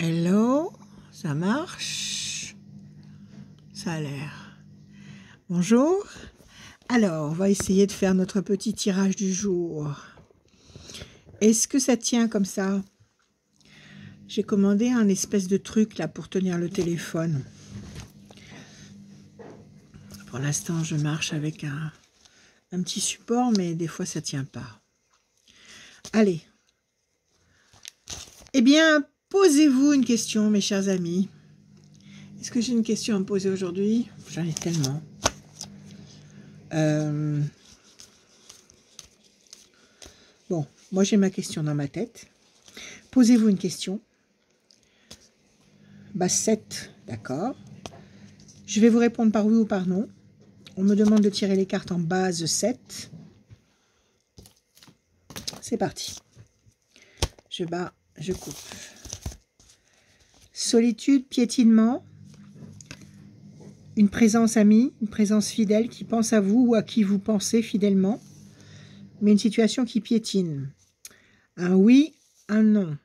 Hello, ça marche? Ça a l'air. Bonjour. Alors, on va essayer de faire notre petit tirage du jour. Est-ce que ça tient comme ça? J'ai commandé un espèce de truc là pour tenir le téléphone. Pour l'instant, je marche avec un petit support, mais des fois, ça tient pas. Allez. Eh bien, posez-vous une question, mes chers amis. Est-ce que j'ai une question à me poser aujourd'hui? J'en ai tellement. Bon, moi j'ai ma question dans ma tête. Posez-vous une question. Base 7, d'accord. Je vais vous répondre par oui ou par non. On me demande de tirer les cartes en base 7. C'est parti. Je bats, je coupe. Solitude, piétinement. Une présence amie, une présence fidèle qui pense à vous ou à qui vous pensez fidèlement. Mais une situation qui piétine. Un oui, un non.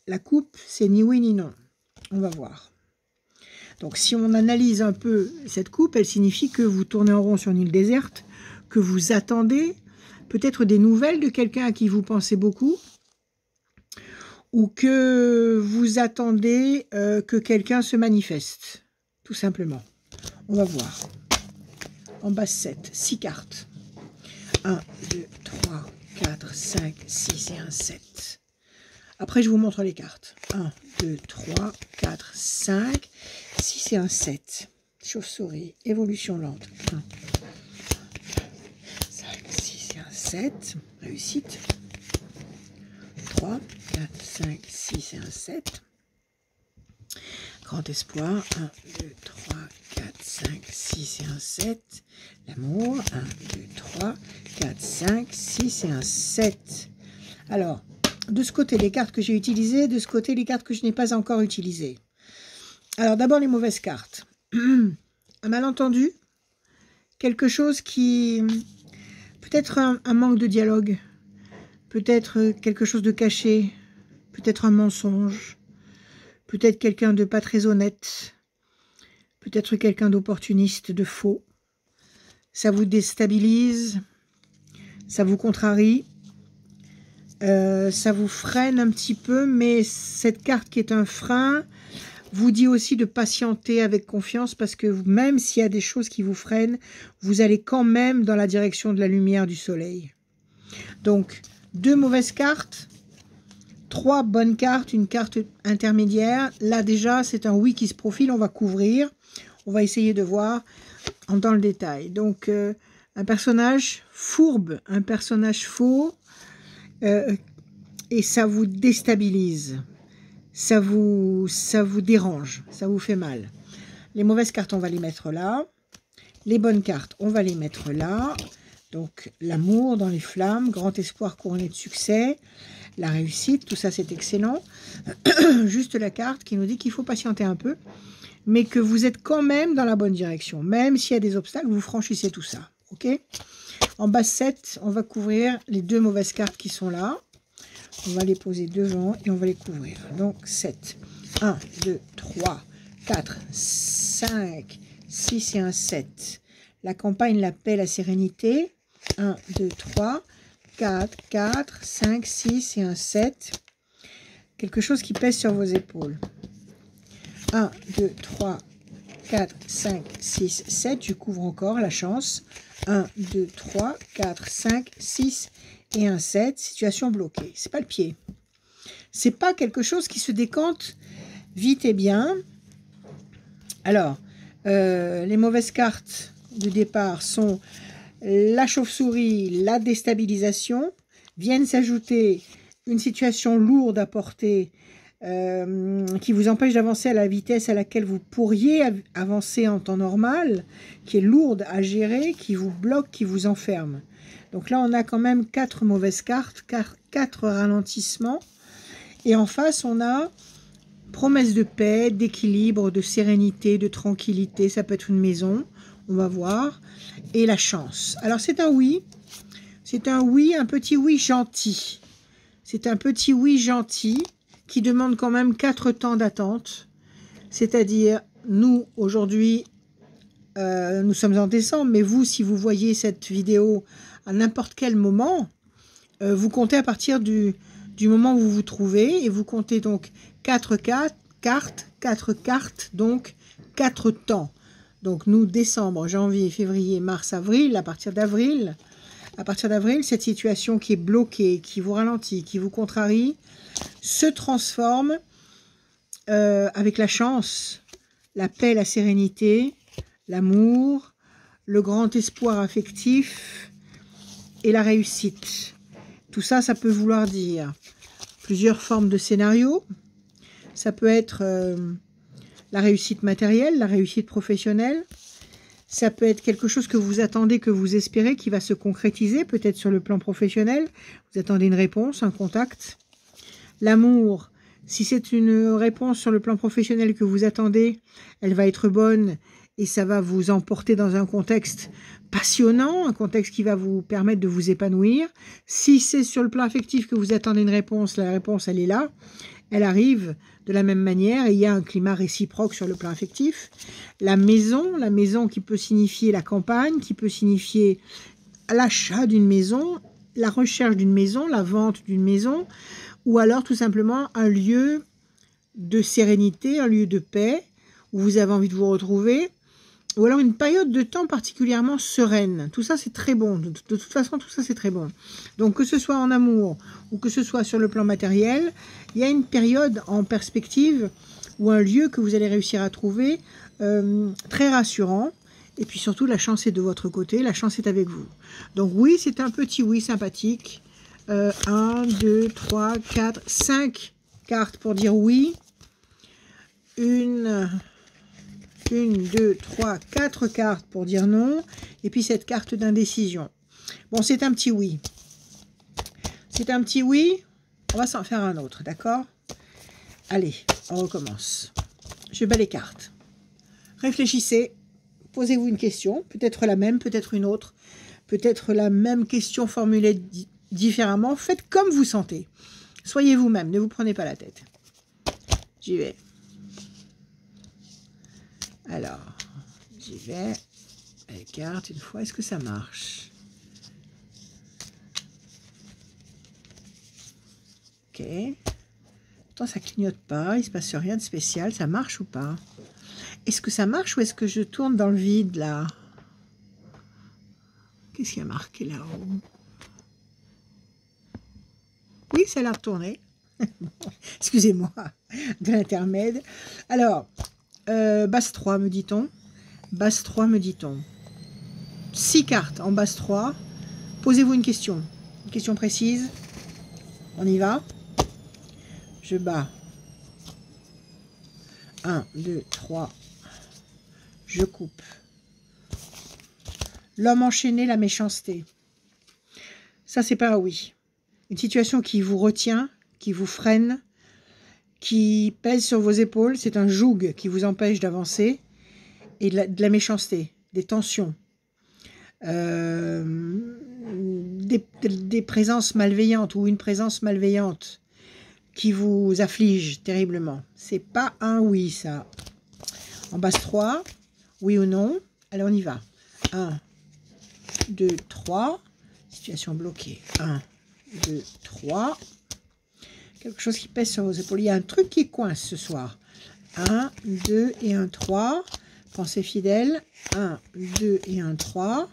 La coupe, c'est ni oui ni non. On va voir. Donc, si on analyse un peu cette coupe, elle signifie que vous tournez en rond sur une île déserte, que vous attendez peut-être des nouvelles de quelqu'un à qui vous pensez beaucoup, ou que vous attendez que quelqu'un se manifeste, tout simplement. On va voir. En base 7, 6 cartes. 1, 2, 3, 4, 5, 6 et un 7. Après, je vous montre les cartes. 1, 2, 3, 4, 5, 6 et un 7. Chauve-souris, évolution lente. 1, 5, 6 et un 7. Réussite. 3, 4, 5, 6 et un 7. Grand espoir. 1, 2, 3, 4, 5, 6 et un 7. L'amour. 1, 2, 3, 4, 5, 6 et un 7. Alors, de ce côté, les cartes que j'ai utilisées, de ce côté, les cartes que je n'ai pas encore utilisées. Alors, d'abord, les mauvaises cartes. Un malentendu, quelque chose qui... Peut-être un manque de dialogue, peut-être quelque chose de caché, peut-être un mensonge, peut-être quelqu'un de pas très honnête, peut-être quelqu'un d'opportuniste, de faux. Ça vous déstabilise, ça vous contrarie. Ça vous freine un petit peu, mais cette carte qui est un frein vous dit aussi de patienter avec confiance parce que même s'il y a des choses qui vous freinent, vous allez quand même dans la direction de la lumière du soleil. Donc, 2 mauvaises cartes, 3 bonnes cartes, une carte intermédiaire. Là déjà, c'est un oui qui se profile, on va couvrir. On va essayer de voir dans le détail. Donc, un personnage fourbe, un personnage faux, et ça vous déstabilise, ça vous dérange, ça vous fait mal. Les mauvaises cartes, on va les mettre là. Les bonnes cartes, on va les mettre là. Donc, l'amour dans les flammes, grand espoir couronné de succès, la réussite, tout ça c'est excellent. Juste la carte qui nous dit qu'il faut patienter un peu, mais que vous êtes quand même dans la bonne direction. Même s'il y a des obstacles, vous franchissez tout ça. Ok ? En base 7, on va couvrir les 2 mauvaises cartes qui sont là. On va les poser devant et on va les couvrir. Donc 7. 1, 2, 3, 4, 5, 6 et un 7. La campagne, la paix, la sérénité. 1, 2, 3, 4, 4, 5, 6 et un 7. Quelque chose qui pèse sur vos épaules. 1, 2, 3, 4, 5, 6, 7. Je couvre encore la chance. 1, 2, 3, 4, 5, 6 et un 7. Situation bloquée. C'est pas le pied. C'est pas quelque chose qui se décante vite et bien. Alors, les mauvaises cartes de départ sont la chauve-souris, la déstabilisation. Viennent s'ajouter une situation lourde à porter qui vous empêche d'avancer à la vitesse à laquelle vous pourriez avancer en temps normal, qui est lourde à gérer, qui vous bloque, qui vous enferme. Donc là, on a quand même 4 mauvaises cartes, 4 ralentissements. Et en face, on a promesse de paix, d'équilibre, de sérénité, de tranquillité. Ça peut être une maison, on va voir. Et la chance. Alors, c'est un oui. C'est un oui, un petit oui gentil. C'est un petit oui gentil qui demande quand même 4 temps d'attente. C'est-à-dire, nous, aujourd'hui, nous sommes en décembre, mais vous, si vous voyez cette vidéo à n'importe quel moment, vous comptez à partir du moment où vous vous trouvez, et vous comptez donc 4 cartes, donc 4 temps. Donc nous, décembre, janvier, février, mars, avril, à partir d'avril, cette situation qui est bloquée, qui vous ralentit, qui vous contrarie, se transforme avec la chance, la paix, la sérénité, l'amour, le grand espoir affectif et la réussite. Tout ça, ça peut vouloir dire plusieurs formes de scénarios. Ça peut être la réussite matérielle, la réussite professionnelle. Ça peut être quelque chose que vous attendez, que vous espérez, qui va se concrétiser, peut-être sur le plan professionnel. Vous attendez une réponse, un contact. L'amour, si c'est une réponse sur le plan professionnel que vous attendez, elle va être bonne et ça va vous emporter dans un contexte passionnant, un contexte qui va vous permettre de vous épanouir. Si c'est sur le plan affectif que vous attendez une réponse, la réponse, elle est là. Elle arrive de la même manière et il y a un climat réciproque sur le plan affectif. La maison qui peut signifier la campagne, qui peut signifier l'achat d'une maison, la recherche d'une maison, la vente d'une maison, ou alors tout simplement un lieu de sérénité, un lieu de paix, où vous avez envie de vous retrouver, ou alors une période de temps particulièrement sereine. Tout ça, c'est très bon. De toute façon, tout ça, c'est très bon. Donc, que ce soit en amour ou que ce soit sur le plan matériel, il y a une période en perspective ou un lieu que vous allez réussir à trouver très rassurant. Et puis surtout, la chance est de votre côté, la chance est avec vous. Donc oui, c'est un petit oui sympathique. 1, 2, 3, 4, 5 cartes pour dire oui. 1, 2, 3, 4 cartes pour dire non. Et puis cette carte d'indécision. Bon, c'est un petit oui. C'est un petit oui. On va s'en faire un autre, d'accord? Allez, on recommence. Je bats les cartes. Réfléchissez. Posez-vous une question. Peut-être la même, peut-être une autre. Peut-être la même question formulée différemment. Faites comme vous sentez. Soyez vous-même. Ne vous prenez pas la tête. J'y vais. Alors, j'y vais. Les cartes, une fois. Est-ce que ça marche? Ok. Pourtant, ça clignote pas. Il se passe rien de spécial. Ça marche ou pas? Est-ce que ça marche ou est-ce que je tourne dans le vide, là? Qu'est-ce qu'il y a marqué là-haut? Oui, ça a l'air de tourner. Excusez-moi de l'intermède. Alors, base 3, me dit-on. Base 3, me dit-on. 6 cartes en base 3. Posez-vous une question. Une question précise. On y va. Je bats. 1, 2, 3. Je coupe. L'homme enchaîné, la méchanceté. Ça, c'est pas un oui. Une situation qui vous retient, qui vous freine, qui pèse sur vos épaules. C'est un joug qui vous empêche d'avancer. Et de la méchanceté, des tensions. Des présences malveillantes ou une présence malveillante qui vous afflige terriblement. C'est pas un oui, ça. En base 3, oui ou non? Allez, on y va. 1, 2, 3. Situation bloquée. 1, 2, 3. Quelque chose qui pèse sur vos épaules. Il y a un truc qui coince ce soir. 1, 2 et 1, 3. Pensée fidèle. 1, 2 et 1, 3.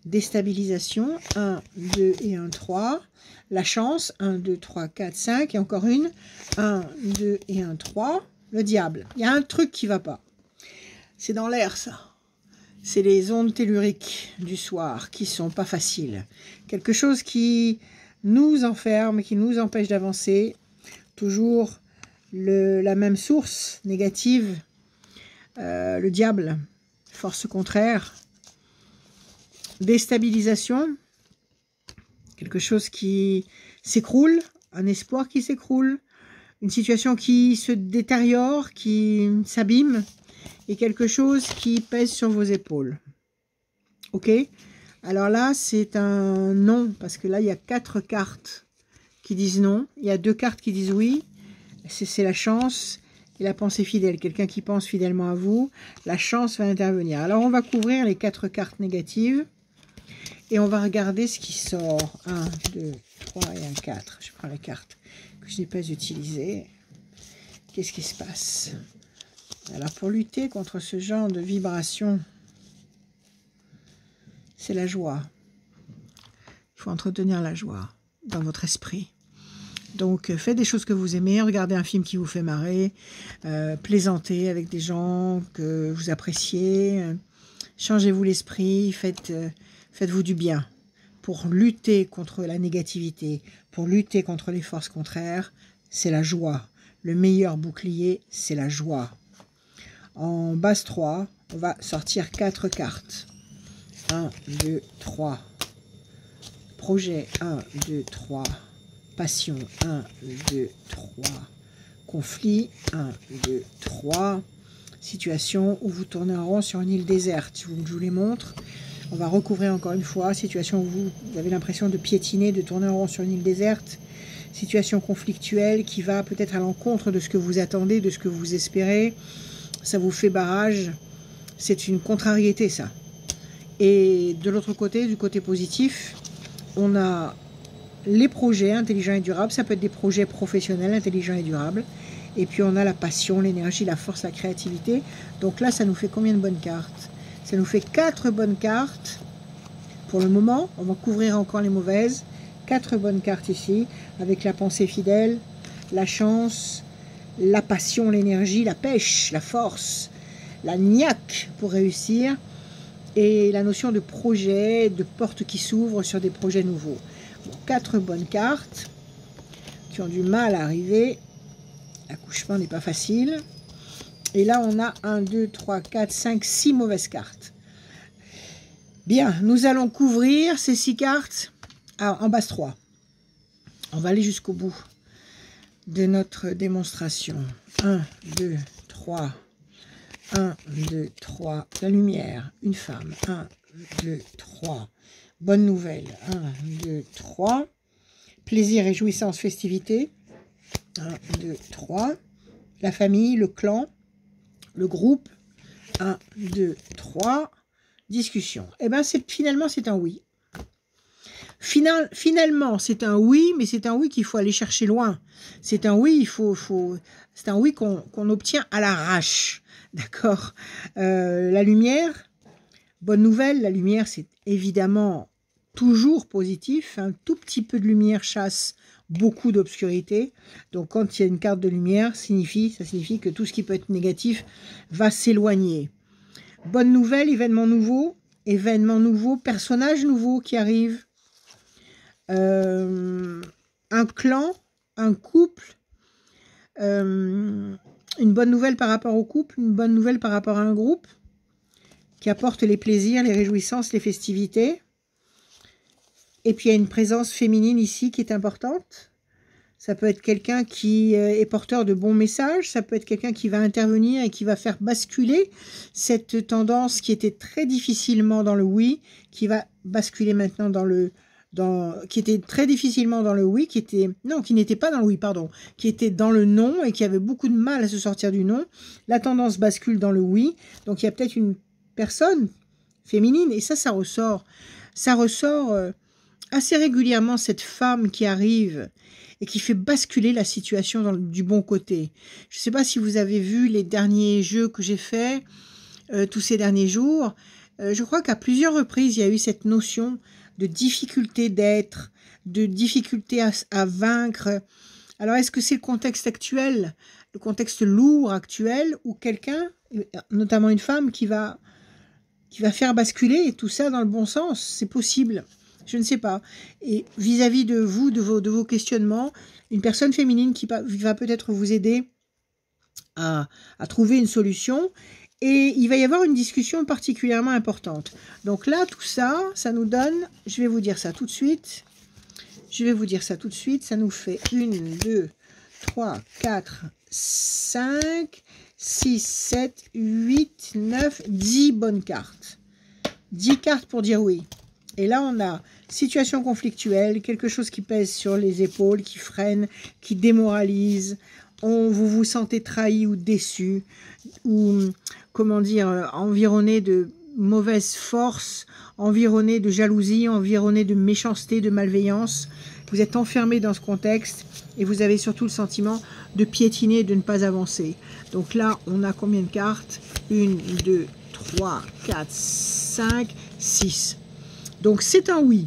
Déstabilisation. 1, 2 et 1, 3. La chance. 1, 2, 3, 4, 5. Et encore une. 1, 2 et 1, 3. Le diable. Il y a un truc qui ne va pas. C'est dans l'air, ça. C'est les ondes telluriques du soir qui sont pas faciles. Quelque chose qui nous enferme, qui nous empêche d'avancer. Toujours la même source négative. Le diable, force contraire. Déstabilisation. Quelque chose qui s'écroule. Un espoir qui s'écroule. Une situation qui se détériore, qui s'abîme. Et quelque chose qui pèse sur vos épaules. Ok? Alors là, c'est un non, parce que là, il y a 4 cartes qui disent non. Il y a 2 cartes qui disent oui. c'est la chance et la pensée fidèle. Quelqu'un qui pense fidèlement à vous, la chance va intervenir. Alors, on va couvrir les 4 cartes négatives et on va regarder ce qui sort. 1, 2, 3 et un 4. Je prends les cartes que je n'ai pas utilisées. Qu'est-ce qui se passe? Alors, pour lutter contre ce genre de vibration, c'est la joie. Il faut entretenir la joie dans votre esprit. Donc, faites des choses que vous aimez, regardez un film qui vous fait marrer, plaisantez avec des gens que vous appréciez, changez-vous l'esprit, faites-vous du bien pour lutter contre la négativité, pour lutter contre les forces contraires, c'est la joie. Le meilleur bouclier, c'est la joie. En base 3, on va sortir 4 cartes. 1, 2, 3. Projet 1, 2, 3. Passion 1, 2, 3. Conflit 1, 2, 3. Situation où vous tournez en rond sur une île déserte. Je vous les montre. On va recouvrir encore une fois. Situation où vous avez l'impression de piétiner, de tourner en rond sur une île déserte. Situation conflictuelle qui va peut-être à l'encontre de ce que vous attendez, de ce que vous espérez. Ça vous fait barrage. C'est une contrariété, ça. Et de l'autre côté, du côté positif, on a les projets intelligents et durables. Ça peut être des projets professionnels intelligents et durables. Et puis on a la passion, l'énergie, la force, la créativité. Donc là, ça nous fait combien de bonnes cartes? Ça nous fait 4 bonnes cartes. Pour le moment, on va couvrir encore les mauvaises. 4 bonnes cartes ici, avec la pensée fidèle, la chance, la passion, l'énergie, la pêche, la force, la niaque pour réussir, et la notion de projet, de porte qui s'ouvre sur des projets nouveaux. Bon, 4 bonnes cartes qui ont du mal à arriver. L'accouchement n'est pas facile. Et là, on a 1, 2, 3, 4, 5, 6 mauvaises cartes. Bien, nous allons couvrir ces 6 cartes en base 3. On va aller jusqu'au bout de notre démonstration. 1, 2, 3. 1, 2, 3. La lumière, une femme. 1, 2, 3. Bonne nouvelle. 1, 2, 3. Plaisir, réjouissance, festivité. 1, 2, 3. La famille, le clan, le groupe. 1, 2, 3. Discussion. Eh bien, finalement, c'est un oui. Finalement, c'est un oui, mais c'est un oui qu'il faut aller chercher loin. C'est un oui, c'est un oui qu'on obtient à l'arrache. D'accord. La lumière, bonne nouvelle, la lumière, c'est évidemment toujours positif. Un tout petit peu de lumière chasse beaucoup d'obscurité. Donc, quand il y a une carte de lumière, ça signifie que tout ce qui peut être négatif va s'éloigner. Bonne nouvelle, événement nouveau, personnage nouveau qui arrive. Un clan, un couple, une bonne nouvelle par rapport au couple, une bonne nouvelle par rapport à un groupe qui apporte les plaisirs, les réjouissances, les festivités. Et puis il y a une présence féminine ici qui est importante. Ça peut être quelqu'un qui est porteur de bons messages, ça peut être quelqu'un qui va intervenir et qui va faire basculer cette tendance qui était très difficilement dans le oui, qui va basculer maintenant qui était très difficilement dans le oui, qui n'était pas dans le oui, pardon, qui était dans le non et qui avait beaucoup de mal à se sortir du non. La tendance bascule dans le oui, donc il y a peut-être une personne féminine, et ça ressort assez régulièrement, cette femme qui arrive et qui fait basculer la situation du bon côté. Je ne sais pas si vous avez vu les derniers jeux que j'ai faits tous ces derniers jours. Je crois qu'à plusieurs reprises, il y a eu cette notion de difficulté d'être, de difficulté à vaincre. Alors, est-ce que c'est le contexte actuel, le contexte lourd actuel, ou quelqu'un, notamment une femme, qui va faire basculer tout ça dans le bon sens? C'est possible. Je ne sais pas. Et vis-à-vis de vous, de vos questionnements, une personne féminine qui va peut-être vous aider à trouver une solution. Et il va y avoir une discussion particulièrement importante. Donc là, tout ça, ça nous donne, je vais vous dire ça tout de suite. Ça nous fait 1, 2, 3, 4, 5, 6, 7, 8, 9, 10 bonnes cartes. 10 cartes pour dire oui. Et là, on a situation conflictuelle, quelque chose qui pèse sur les épaules, qui freine, qui démoralise. vous vous sentez trahi ou déçu, ou, comment dire, environné de mauvaise force, environné de jalousie, environné de méchanceté, de malveillance. Vous êtes enfermé dans ce contexte et vous avez surtout le sentiment de piétiner et de ne pas avancer. Donc là, on a combien de cartes? 1, 2, 3, 4, 5, 6. Donc c'est un oui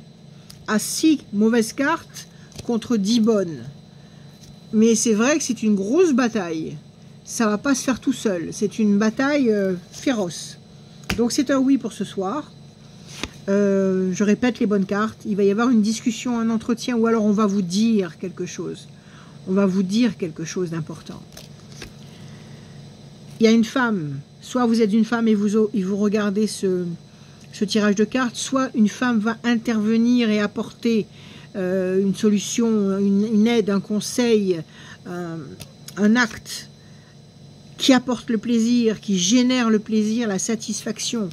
à 6 mauvaises cartes contre 10 bonnes. Mais c'est vrai que c'est une grosse bataille. Ça ne va pas se faire tout seul. C'est une bataille féroce. Donc c'est un oui pour ce soir. Je répète les bonnes cartes. Il va y avoir une discussion, un entretien, ou alors on va vous dire quelque chose. On va vous dire quelque chose d'important. Il y a une femme. Soit vous êtes une femme et vous regardez ce tirage de cartes, soit une femme va intervenir et apporter une solution, une aide, un conseil, un acte qui apporte le plaisir, qui génère le plaisir, la satisfaction.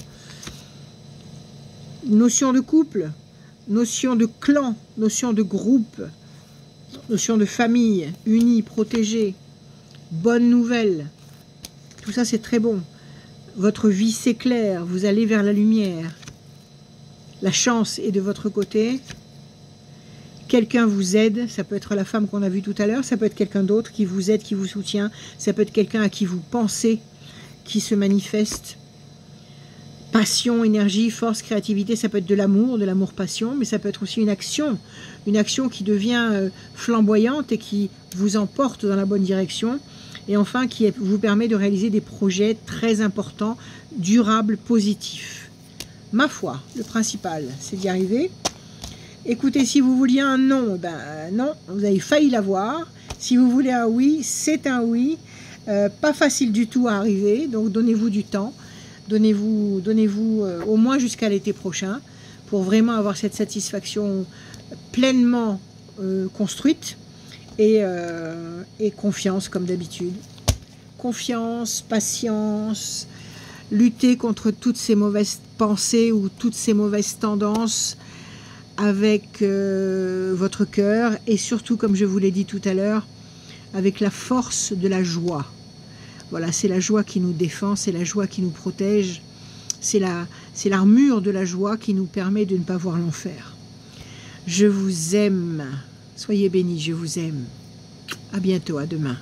Notion de couple, notion de clan, notion de groupe, notion de famille, unie, protégée, bonne nouvelle. Tout ça, c'est très bon. Votre vie s'éclaire, vous allez vers la lumière. La chance est de votre côté. Quelqu'un vous aide, ça peut être la femme qu'on a vue tout à l'heure, ça peut être quelqu'un d'autre qui vous aide, qui vous soutient, ça peut être quelqu'un à qui vous pensez, qui se manifeste. Passion, énergie, force, créativité, ça peut être de l'amour-passion, mais ça peut être aussi une action qui devient flamboyante et qui vous emporte dans la bonne direction. Et enfin, qui vous permet de réaliser des projets très importants, durables, positifs. Ma foi, le principal, c'est d'y arriver. Écoutez, si vous vouliez un non, ben non, vous avez failli l'avoir. Si vous voulez un oui, c'est un oui. Pas facile du tout à arriver, donc donnez-vous du temps. Donnez-vous au moins jusqu'à l'été prochain pour vraiment avoir cette satisfaction pleinement construite et confiance comme d'habitude. Confiance, patience, lutter contre toutes ces mauvaises pensées ou toutes ces mauvaises tendances avec votre cœur et surtout, comme je vous l'ai dit tout à l'heure, avec la force de la joie. Voilà, c'est la joie qui nous défend, c'est la joie qui nous protège, c'est l'armure de la joie qui nous permet de ne pas voir l'enfer. Je vous aime, soyez bénis, je vous aime. À bientôt, à demain.